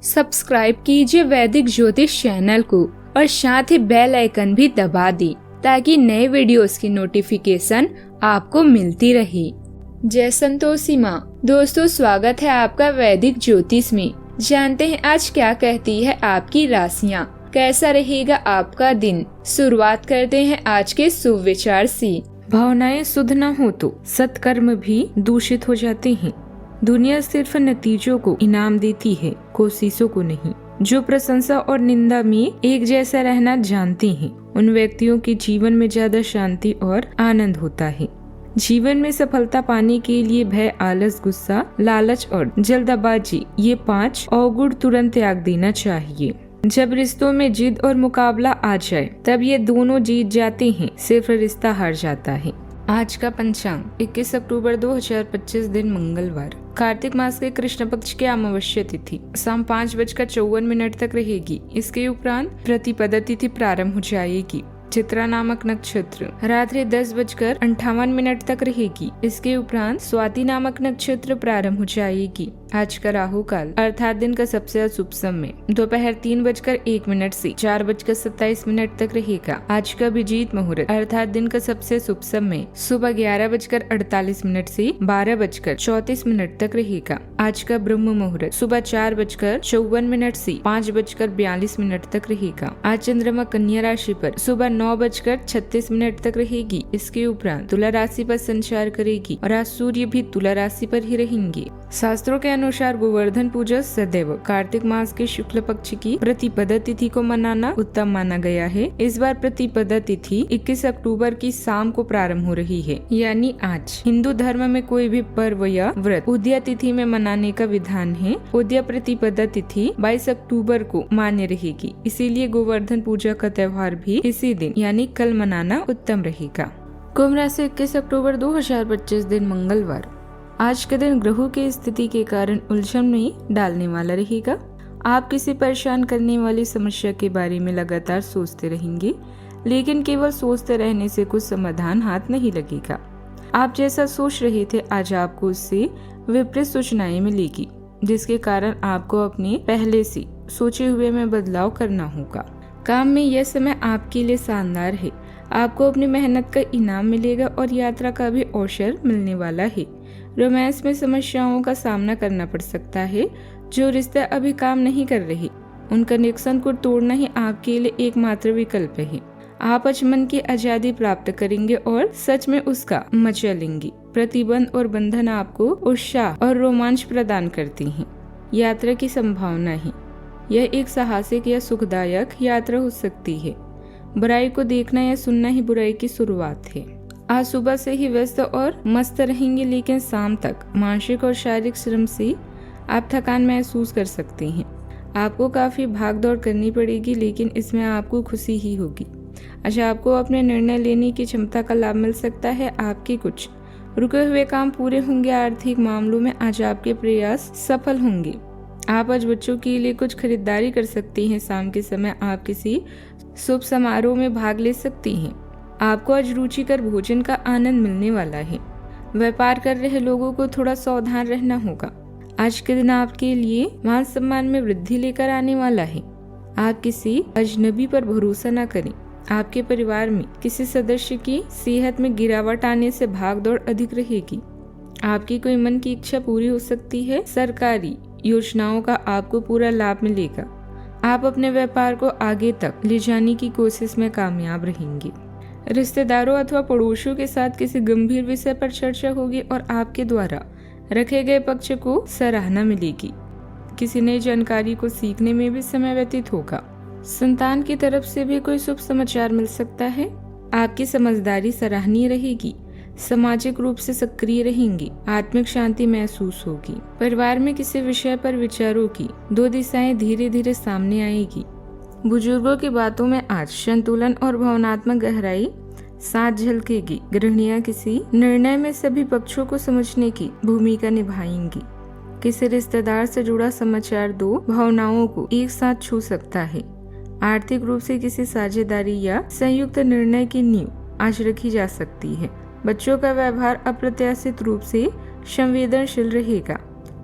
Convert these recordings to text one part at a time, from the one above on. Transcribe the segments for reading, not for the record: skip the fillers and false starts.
Subscribe कीजिए वैदिक ज्योतिष चैनल को और साथ ही बेल आइकन भी दबा दी ताकि नए वीडियोस की नोटिफिकेशन आपको मिलती रहे। जय संतोषी माँ। दोस्तों, स्वागत है आपका वैदिक ज्योतिष में। जानते हैं आज क्या कहती है आपकी राशियाँ, कैसा रहेगा आपका दिन। शुरुआत करते हैं आज के शुभ विचार से। भावनाएं शुद्ध न हो तो सत्कर्म भी दूषित हो जाते हैं। दुनिया सिर्फ नतीजों को इनाम देती है, कोशिशों को नहीं। जो प्रशंसा और निंदा में एक जैसा रहना जानते हैं, उन व्यक्तियों के जीवन में ज्यादा शांति और आनंद होता है। जीवन में सफलता पाने के लिए भय, आलस, गुस्सा, लालच और जल्दबाजी, ये 5 अवगुण तुरंत त्याग देना चाहिए। जब रिश्तों में जिद और मुकाबला आ जाए तब ये दोनों जीत जाते हैं, सिर्फ रिश्ता हार जाता है। आज का पंचांग 21 अक्टूबर 2025 दिन मंगलवार, कार्तिक मास के कृष्ण पक्ष की अमावस्या तिथि शाम 5:54 तक रहेगी। इसके उपरांत प्रतिपदा तिथि प्रारंभ हो जाएगी। चित्रा नामक नक्षत्र रात्रि 10:58 तक रहेगी। इसके उपरांत स्वाति नामक नक्षत्र प्रारंभ हो जाएगी। आज का राहु काल अर्थात दिन का सबसे अशुभ समय दोपहर 3:01 से 4:27 तक रहेगा। आज का अभिजीत मुहूर्त अर्थात दिन का सबसे शुभ समय सुबह 11:48 से 12:34 तक रहेगा। आज का ब्रह्म मुहूर्त सुबह 4:54 से 5:42 तक रहेगा। आज चंद्रमा कन्या राशि पर सुबह 9:36 तक रहेगी। इसके उपरांत तुला राशि पर संचार करेगी और आज सूर्य भी तुला राशि पर ही रहेंगे। शास्त्रों के अनुसार गोवर्धन पूजा सदैव कार्तिक मास के शुक्ल पक्ष की प्रतिपदा तिथि को मनाना उत्तम माना गया है। इस बार प्रतिपदा तिथि 21 अक्टूबर की शाम को प्रारंभ हो रही है, यानी आज। हिंदू धर्म में कोई भी पर्व या व्रत उदया तिथि में मनाने का विधान है। उदया प्रतिपदा तिथि 22 अक्टूबर को मान्य रहेगी, इसीलिए गोवर्धन पूजा का त्योहार भी इसी दिन यानी कल मनाना उत्तम रहेगा। कुंभ राशि 21 अक्टूबर 2025 दिन मंगलवार। आज के दिन ग्रहों की स्थिति के कारण उलझन में डालने वाला रहेगा। आप किसी परेशान करने वाली समस्या के बारे में लगातार सोचते रहेंगे, लेकिन केवल सोचते रहने से कुछ समाधान हाथ नहीं लगेगा। आप जैसा सोच रहे थे आज आपको उससे विपरीत सूचनाएं मिलेगी, जिसके कारण आपको अपने पहले से सोचे हुए में बदलाव करना होगा। काम में यह समय आपके लिए शानदार है। आपको अपनी मेहनत का इनाम मिलेगा और यात्रा का भी अवसर मिलने वाला है। रोमांस में समस्याओं का सामना करना पड़ सकता है। जो रिश्ते अभी काम नहीं कर रहे, उन कनेक्शन को तोड़ना ही आपके लिए एकमात्र विकल्प है। आप आज मन की आजादी प्राप्त करेंगे और सच में उसका मजा लेंगे। प्रतिबंध और बंधन आपको उत्साह और रोमांच प्रदान करती हैं। यात्रा की संभावना है। यह एक साहसिक या सुखदायक यात्रा हो सकती है। बुराई को देखना या सुनना ही बुराई की शुरुआत है। आज सुबह से ही व्यस्त और मस्त रहेंगे, लेकिन शाम तक मानसिक और शारीरिक श्रम से आप थकान महसूस कर सकते हैं। आपको काफी भाग दौड़ करनी पड़ेगी, लेकिन इसमें आपको खुशी ही होगी। अच्छा, आपको अपने निर्णय लेने की क्षमता का लाभ मिल सकता है। आपके कुछ रुके हुए काम पूरे होंगे। आर्थिक मामलों में आज आपके प्रयास सफल होंगे। आप आज बच्चों के लिए कुछ खरीदारी कर सकती हैं। शाम के समय आप किसी शुभ समारोह में भाग ले सकती हैं। आपको आज रुचिकर भोजन का आनंद मिलने वाला है। व्यापार कर रहे लोगों को थोड़ा सावधान रहना होगा। आज के दिन आपके लिए मान सम्मान में वृद्धि लेकर आने वाला है। आप किसी अजनबी पर भरोसा न करें। आपके परिवार में किसी सदस्य की सेहत में गिरावट आने से भागदौड़ अधिक रहेगी। आपकी कोई मन की इच्छा पूरी हो सकती है। सरकारी योजनाओं का आपको पूरा लाभ मिलेगा। आप अपने व्यापार को आगे तक ले जाने की कोशिश में कामयाब रहेंगे। रिश्तेदारों अथवा पड़ोसियों के साथ किसी गंभीर विषय पर चर्चा होगी और आपके द्वारा रखे गए पक्ष को सराहना मिलेगी। किसी नई जानकारी को सीखने में भी समय व्यतीत होगा। संतान की तरफ से भी कोई शुभ समाचार मिल सकता है। आपकी समझदारी सराहनीय रहेगी। सामाजिक रूप से सक्रिय रहेंगी। आत्मिक शांति महसूस होगी। परिवार में किसी विषय पर विचारों की 2 दिशाएं धीरे धीरे सामने आएगी। बुजुर्गों की बातों में आज संतुलन और भावनात्मक गहराई साथ झलकेगी। गृहिणियां किसी निर्णय में सभी पक्षों को समझने की भूमिका निभाएंगी। किसी रिश्तेदार से जुड़ा समाचार 2 भावनाओं को एक साथ छू सकता है। आर्थिक रूप से किसी साझेदारी या संयुक्त निर्णय की नींव आज रखी जा सकती है। बच्चों का व्यवहार अप्रत्याशित रूप से संवेदनशील रहेगा।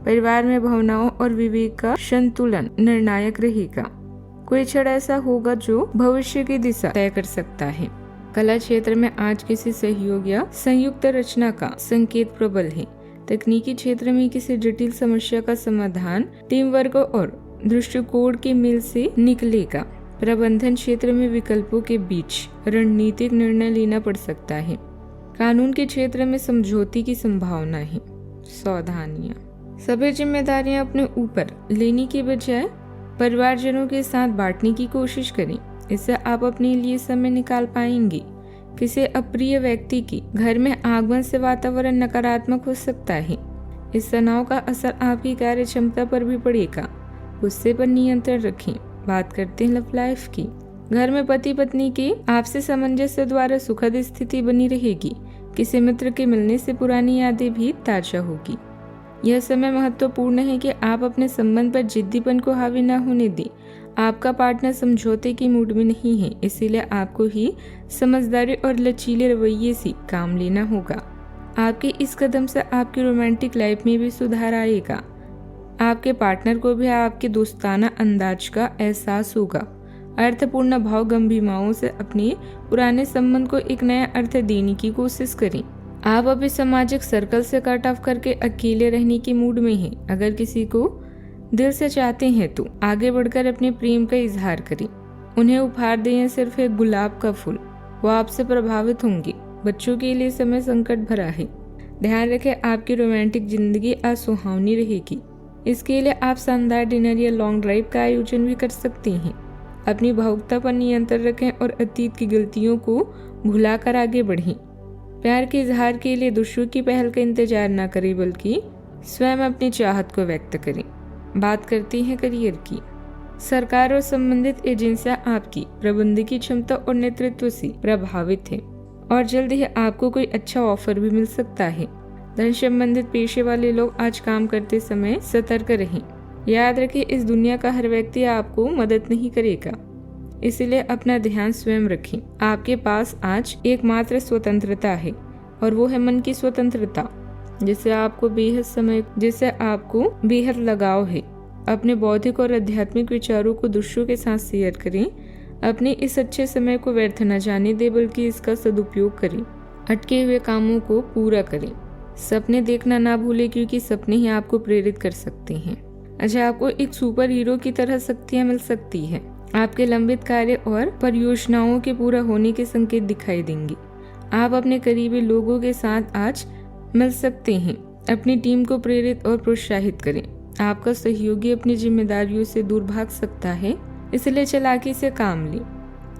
परिवार में भावनाओं और विवेक का संतुलन निर्णायक रहेगा। कोई क्षण ऐसा होगा जो भविष्य की दिशा तय कर सकता है। कला क्षेत्र में आज किसी सहयोग या संयुक्त रचना का संकेत प्रबल है। तकनीकी क्षेत्र में किसी जटिल समस्या का समाधान टीम वर्क और दृष्टिकोण के मेल से निकलेगा। प्रबंधन क्षेत्र में विकल्पों के बीच रणनीतिक निर्णय लेना पड़ सकता है। कानून के क्षेत्र में समझौते की संभावना है। सावधानियां, सभी जिम्मेदारियां अपने ऊपर लेने की बजाय परिवारजनों के साथ बांटने की कोशिश करें। इससे आप अपने लिए समय निकाल पाएंगे। किसी अप्रिय व्यक्ति की घर में आगमन से वातावरण नकारात्मक हो सकता है। इस तनाव का असर आपकी कार्य क्षमता पर भी पड़ेगा। गुस्से पर नियंत्रण रखें। बात करते हैं लव लाइफ की। घर में पति पत्नी के आपसी सामंजस्य द्वारा सुखद स्थिति बनी रहेगी। किसी मित्र के मिलने से पुरानी यादें भी ताजा होगी। यह समय महत्वपूर्ण है कि आप अपने संबंध पर जिद्दीपन को हावी न होने दें। आपका पार्टनर समझौते की मूड में नहीं है, इसीलिए आपको ही समझदारी और लचीले रवैये से काम लेना होगा। आपके इस कदम से आपकी रोमांटिक लाइफ में भी सुधार आएगा। आपके पार्टनर को भी आपके दोस्ताना अंदाज का एहसास होगा। अर्थपूर्ण भाव गंभीरताओं से अपने पुराने संबंध को एक नया अर्थ देने की कोशिश करें। आप अभी सामाजिक सर्कल से कट ऑफ करके अकेले रहने की मूड में हैं। अगर किसी को दिल से चाहते हैं तो आगे बढ़कर अपने प्रेम का इजहार करें। उन्हें उपहार दें सिर्फ एक गुलाब का फूल, वो आपसे प्रभावित होंगे। बच्चों के लिए समय संकट भरा है। ध्यान रखें, आपकी रोमांटिक जिंदगी असुहावनी रहेगी। इसके लिए आप शानदार डिनर या लॉन्ग ड्राइव का आयोजन भी कर सकते हैं। अपनी भावुकता पर नियंत्रण रखें और अतीत की गलतियों को भुलाकर आगे बढ़ें। प्यार के इजहार के लिए दूसरों की पहल का इंतजार न करें, बल्कि स्वयं अपनी चाहत को व्यक्त करें। बात करते हैं करियर की। सरकार और संबंधित एजेंसियां आपकी प्रबंधकीय क्षमता और नेतृत्व से प्रभावित है और जल्द ही आपको कोई अच्छा ऑफर भी मिल सकता है। धन संबंधित पेशे वाले लोग आज काम करते समय सतर्क रहें। याद रखें, इस दुनिया का हर व्यक्ति आपको मदद नहीं करेगा, इसलिए अपना ध्यान स्वयं रखें। आपके पास आज एकमात्र स्वतंत्रता है और वो है मन की स्वतंत्रता, जिससे आपको बेहद लगाव है। अपने बौद्धिक और आध्यात्मिक विचारों को दूसरों के साथ शेयर करें। अपने इस अच्छे समय को व्यर्थ न जाने दें, बल्कि इसका सदुपयोग करें। अटके हुए कामों को पूरा करें। सपने देखना ना भूलें, क्योंकि सपने ही आपको प्रेरित कर सकते हैं। अच्छा, आपको एक सुपर हीरो की तरह शक्तियां मिल सकती है। आपके लंबित कार्य और परियोजनाओं के पूरा होने के संकेत दिखाई देंगे। आप अपने करीबी लोगों के साथ आज मिल सकते हैं। अपनी टीम को प्रेरित और प्रोत्साहित करें। आपका सहयोगी अपनी जिम्मेदारियों से दूर भाग सकता है, इसलिए चालाकी से काम लें।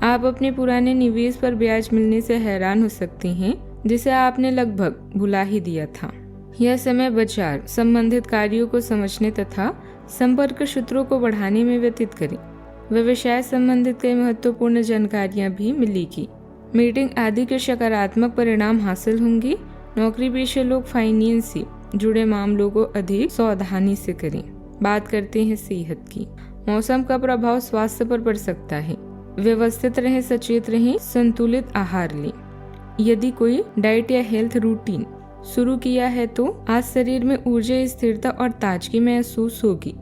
आप अपने पुराने निवेश पर ब्याज मिलने से हैरान हो सकते हैं, जिसे आपने लगभग भुला ही दिया था। यह समय बाजार संबंधित कार्यों को समझने तथा संपर्क सूत्रों को बढ़ाने में व्यतीत करें। व्यवसाय संबंधित कई महत्वपूर्ण जानकारियां भी मिलेगी। मीटिंग आदि के सकारात्मक परिणाम हासिल होंगे। नौकरी पेशे लोग फाइनेंस से जुड़े मामलों को अधिक सावधानी से करें। बात करते हैं सेहत की। मौसम का प्रभाव स्वास्थ्य पर पड़ सकता है। व्यवस्थित रहें, सचेत रहें, संतुलित आहार लें। यदि कोई डाइट या हेल्थ रूटीन शुरू किया है तो आज शरीर में ऊर्जा, स्थिरता और ताजगी महसूस होगी।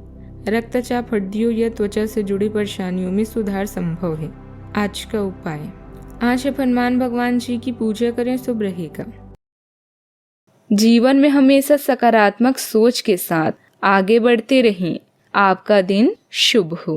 रक्तचाप, हड्डियों या त्वचा से जुड़ी परेशानियों में सुधार संभव है। आज का उपाय, आज आप हनुमान भगवान जी की पूजा करें, शुभ रहेगा। जीवन में हमेशा सकारात्मक सोच के साथ आगे बढ़ते रहें। आपका दिन शुभ हो।